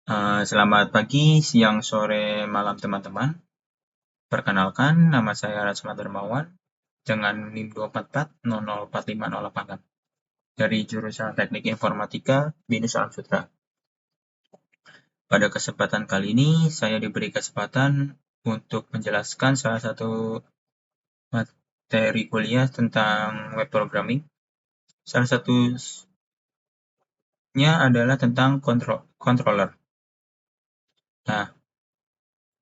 Selamat pagi, siang, sore, malam teman-teman. Perkenalkan, nama saya Rasman Dermawan dengan NIM 244004508 dari jurusan Teknik Informatika BINUS Alam Sutra. Pada kesempatan kali ini, saya diberi kesempatan untuk menjelaskan salah satu materi kuliah tentang web programming. Salah satunya adalah tentang controller. Nah,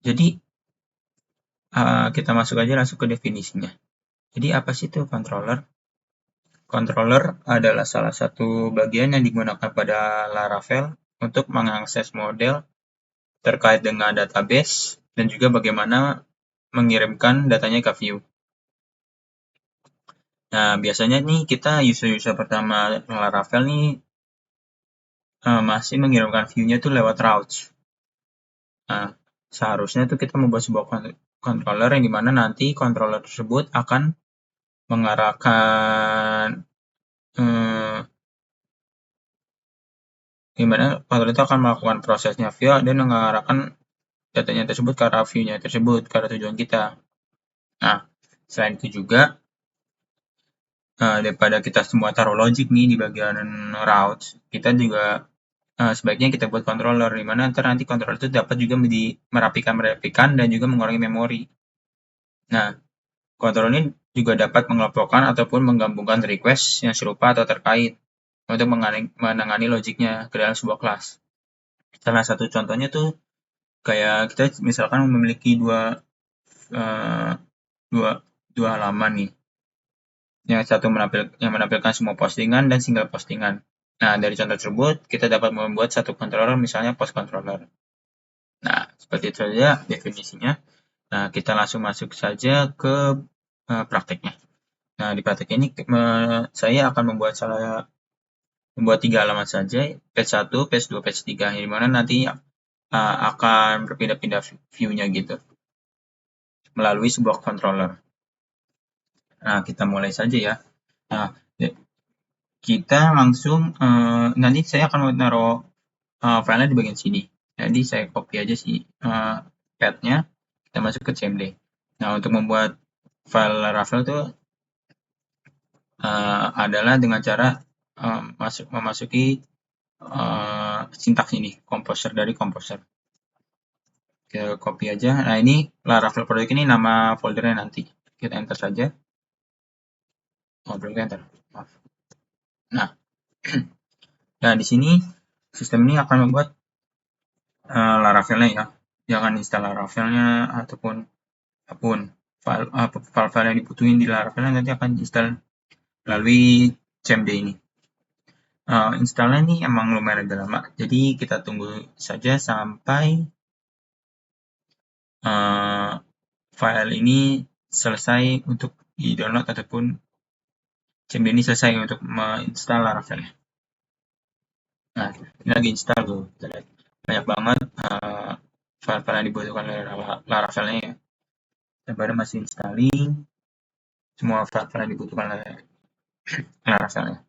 jadi kita masuk aja langsung ke definisinya. Jadi apa sih itu controller? Controller adalah salah satu bagian yang digunakan pada Laravel untuk mengakses model terkait dengan database dan juga bagaimana mengirimkan datanya ke view. Nah, biasanya nih kita user-user pertama Laravel nih masih mengirimkan view-nya tuh lewat routes. Nah, seharusnya tuh kita membuat sebuah controller yang dimana nanti controller tersebut akan mengarahkan dimana controller itu akan melakukan prosesnya view dan mengarahkan datanya tersebut ke arah view-nya tersebut, ke arah tujuan kita. Nah, selain itu juga, daripada kita semua taruh logic nih di bagian routes, kita juga sebaiknya kita buat controller, di mana nanti controller itu dapat juga merapikan dan juga mengurangi memori. Nah, controller ini juga dapat mengelompokkan ataupun menggabungkan request yang serupa atau terkait untuk menangani logiknya ke dalam sebuah kelas. Salah satu contohnya tuh kayak kita misalkan memiliki dua halaman nih. Yang satu menampilkan semua postingan dan single postingan. Nah, dari contoh tersebut, kita dapat membuat satu controller, misalnya post controller. Nah, seperti itu saja definisinya. Nah, kita langsung masuk saja ke prakteknya. Nah, di praktek ini saya akan membuat 3 halaman saja, page 1, page 2, page 3, yang dimana nanti akan berpindah-pindah view-nya gitu, melalui sebuah controller. Nah, kita mulai saja ya. Nah, kita langsung, nanti saya akan menaruh filenya di bagian sini. Jadi saya copy aja sih path-nya, kita masuk ke CMD. Nah, untuk membuat file Laravel itu adalah dengan cara memasuki sintaks ini, composer dari composer. Kita copy aja. Nah, ini Laravel project ini nama foldernya nanti. Kita enter saja. Oh, belum enter. Maaf. Nah, nah di sini sistem ini akan membuat Laravelnya ya. Jangan install Laravelnya ataupun apapun file-file yang dibutuhin di Laravelnya nanti akan install melalui cmd ini. Installnya ini emang lumayan agak lama, jadi kita tunggu saja sampai file ini selesai untuk di-download ataupun cmd ini selesai untuk menginstal Laravelnya. Nah, ini lagi install tuh, kita lihat banyak banget file-file yang dibutuhkan oleh Laravelnya ya. Baru masih installing semua file-file yang dibutuhkan oleh Laravelnya.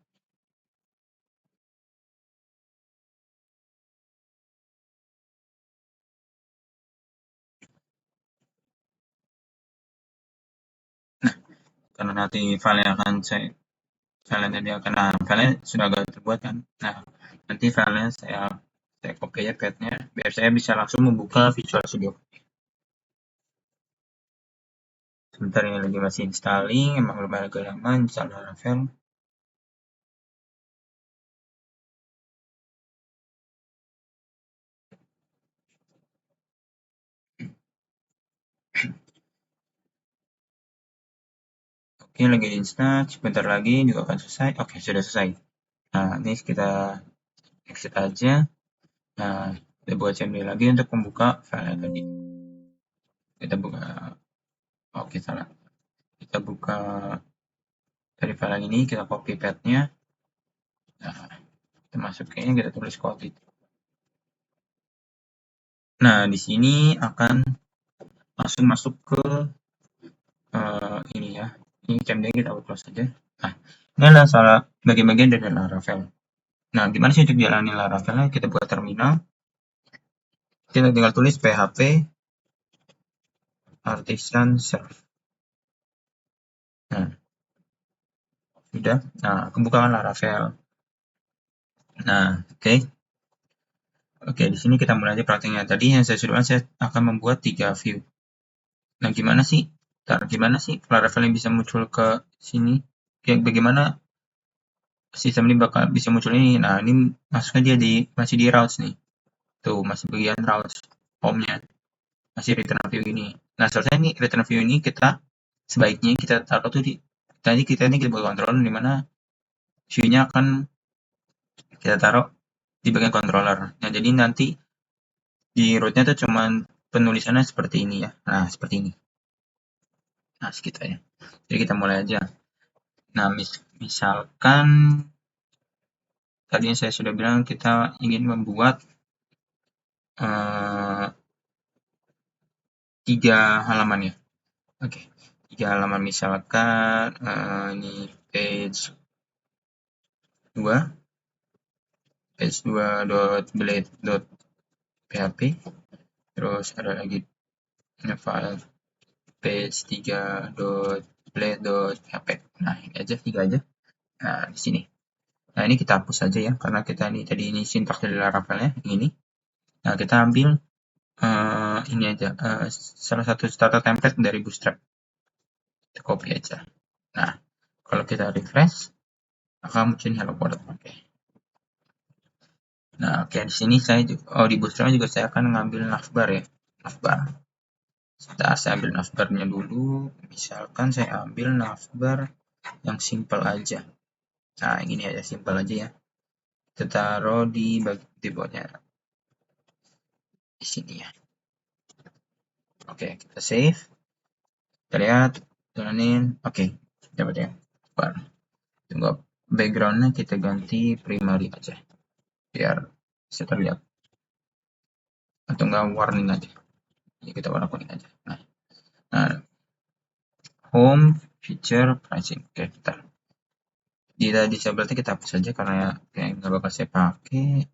Nah, karena nanti file yang akan filenya sudah agak terbuat kan. Nah, nanti filenya saya copy aja path-nya biar saya bisa langsung membuka Visual Studio. Sebentar, ini lagi masih installing, emang lumayan agak lama install Laravel. Oke, lagi install, sebentar lagi juga akan selesai. Oke, sudah selesai. Nah, ini kita exit aja. Nah, kita buat cmd lagi untuk membuka file tadi. Kita buka, oke salah. Kita buka dari file ini, kita copy path-nya. Nah, kita masukin, kita tulis code itu. Nah, di sini akan langsung masuk ke ini ya. Ini cmd kita close saja. Nah, ini adalah salah bagian-bagian dari Laravel. Nah, gimana sih untuk jalani Laravelnya? Kita buat terminal. Kita tinggal tulis php artisan serve. Nah, sudah. Nah, kebukalah Laravel. Nah, oke. Oke, di sini kita mulai aja prakteknya. Tadi yang saya sudah bilang, saya akan membuat 3 view. Nah, gimana sih Laravel yang bisa muncul ke sini? Bagaimana sistem ini bakal bisa muncul ini? Nah, ini masuknya dia masih di routes nih. Tuh, masih bagian routes home-nya. Masih return view ini. Nah, selesai nih return view ini, sebaiknya kita taruh tuh kita buat controller di mana view-nya akan kita taruh di bagian controller. Nah, jadi nanti di root-nya tuh cuman penulisannya seperti ini ya. Nah, seperti ini. Nah, sekitarnya. Jadi kita mulai aja. Nah, misalkan tadi yang saya sudah bilang kita ingin membuat 3 halaman ya. Oke, 3 halaman misalkan ini page 2.blade.php, terus ada lagi file page 3.blade.php. Nah, ini aja 3 aja. Nah, di sini. Nah, ini kita hapus saja ya, karena kita ini sintaks dari Laravel-nya ini. Nah, kita ambil ini aja, salah satu starter template dari Bootstrap. Kita copy aja. Nah, kalau kita refresh, akan muncul hello world. Oke. Nah, oke, di sini saya di Bootstrap juga saya akan ngambil navbar ya, navbar. Saya ambil navbarnya dulu. Misalkan saya ambil navbar yang simple aja. Nah, ini aja simple aja ya. Kita taruh di bawahnya di sini ya. Oke, kita save. Kita lihat, jalanin. Oke, dapat ya. Tunggu, backgroundnya kita ganti primary aja, biar bisa terlihat. Atau enggak warning aja. Ya, kita warna kuning aja. Nah, home, feature, pricing. Oke, kita di disable kita hapus saja karena kayak nggak bakal saya pakai.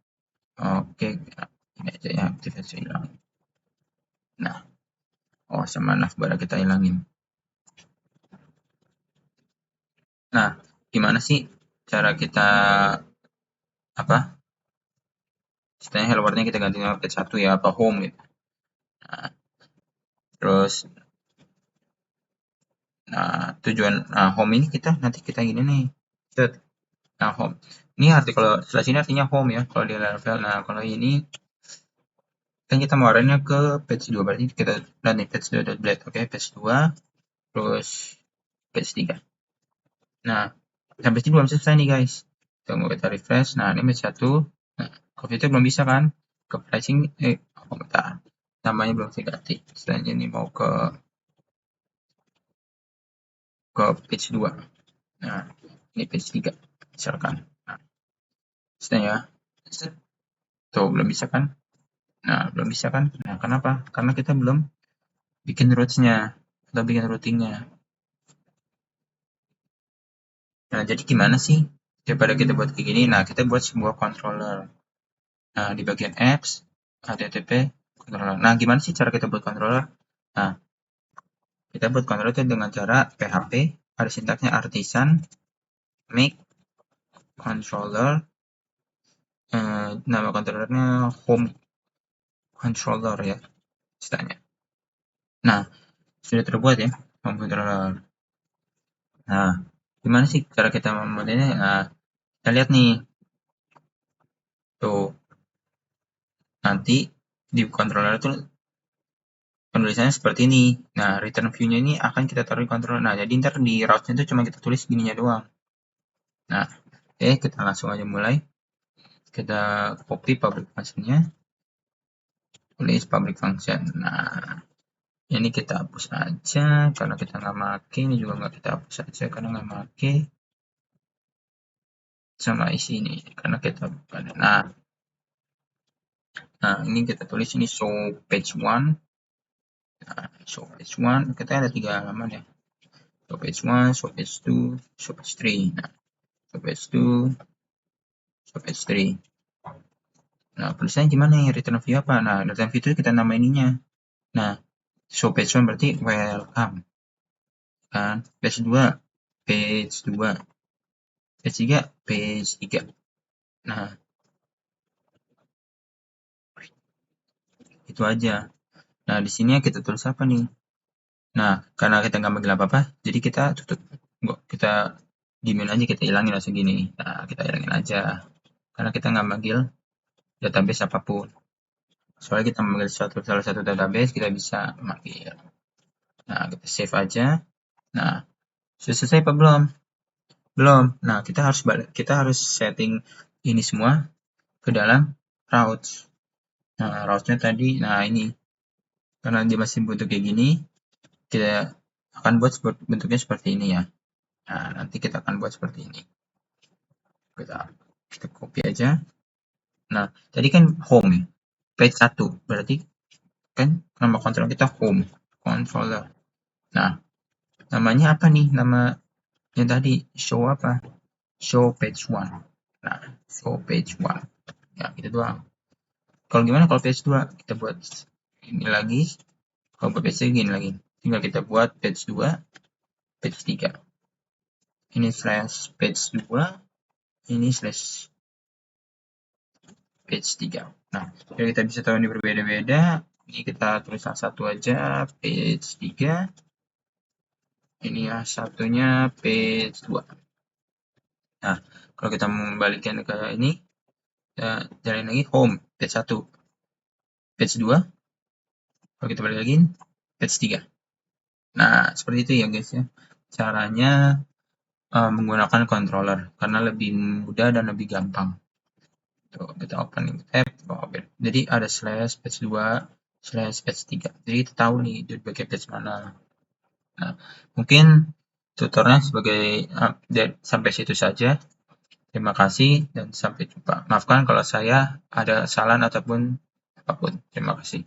Oke, ini aja ya, aktivasi hilang. Nah, sama navbar kita hilangin. Nah, gimana sih cara kita istilahnya hello world-nya kita ganti nama page 1 ya, atau home gitu. Nah, terus tujuan home ini nanti kita gini nih. Nah, home. Ini kalau setelah sini artinya home ya kalau di Laravel. Nah, kalau ini kan kita mau arahnya ke page 2, berarti kita lihat nih page 2.blade. Oke, page 2 terus page 3. Nah, sampai sini belum selesai nih guys. Tunggu kita refresh. Nah, ini page 1. Nah, kalau itu belum bisa kan? Ke pricing bentar. Namanya belum saya ganti. Selanjutnya ini mau ke page 2. Nah, ini page 3 misalkan. Nah, sudah ya. Tuh, belum bisa kan? Nah, belum bisa kan? Nah, kenapa? Karena kita belum bikin roots-nya atau bikin routing-nya. Nah, jadi gimana sih daripada kita buat kayak gini? Nah, kita buat sebuah controller. Nah, di bagian apps, http, controller. Nah, gimana sih cara kita buat controller? Nah, kita buat controller itu dengan cara PHP, ada sintaksnya artisan, make, controller, nama controllernya home controller ya, istilahnya. Nah, sudah terbuat ya, home controller. Nah, gimana sih cara kita membuatnya? Nah, kita lihat nih. Tuh. Nanti di controller itu penulisannya seperti ini. Nah, return view-nya ini akan kita taruh di controller. Nah, jadi ntar di routes-nya itu cuma kita tulis gininya doang. Nah, oke, kita langsung aja mulai. Kita copy public function-nya. Tulis public function. Nah, ini kita hapus aja karena kita nggak make. Ini juga nggak kita hapus aja karena nggak make. Sama isi ini karena kita bukan. Nah, ini kita tulis ini show page 1. Nah, show page 1 kita ada 3 halaman ya. Show page 1, show page 2, show page 3. Nah, show page 2, show page 3. Nah, tulisannya gimana ya? Return view apa? Nah, return view itu kita nama ininya. Nah, show page 1 berarti welcome. Kan? Page 2, page 2. Page 3, page 3. Nah, itu aja. Nah, di sini kita tulis apa nih? Nah, karena kita nggak manggil apa-apa, jadi kita tutup. Kita diemin aja, kita hilangin langsung gini. Nah, kita hilangin aja. Karena kita nggak manggil database apapun. Soalnya kita memanggil salah satu database, kita bisa manggil. Nah, kita save aja. Nah, sudah selesai apa belum? Belum. Nah, kita harus setting ini semua ke dalam routes. Nah, routes-nya tadi, nah ini. Karena dia masih bentuk kayak gini, kita akan buat bentuknya seperti ini ya. Nah, nanti kita akan buat seperti ini. Kita copy aja. Nah, tadi kan home ya. Page 1, berarti kan nama controller kita home controller. Nah, namanya apa nih? Nama yang tadi show apa? Show page 1. Nah, show page 1. Ya, gitu doang. Kalau gimana kalau page 2? Kita buat ini lagi. Kalau buat page 3 gini lagi. Tinggal kita buat page 2, page 3. Ini slash page 2, ini slash page 3. Nah, jadi kita bisa tahu ini berbeda-beda. Ini kita tulis satu aja, page 3. Ini ya satunya page 2. Nah, kalau kita membalikkan ke ini, kita jalanin lagi home, page 1. Page 2, kalau kita balik lagi, page 3. Nah, seperti itu ya guys ya. Caranya menggunakan controller, karena lebih mudah dan lebih gampang. Tuh, kita opening tab, jadi ada slash page 2, slash page 3. Jadi kita tahu nih di bagian page mana. Nah, mungkin tutornya sebagai sampai situ saja. Terima kasih dan sampai jumpa. Maafkan kalau saya ada kesalahan ataupun apapun. Terima kasih.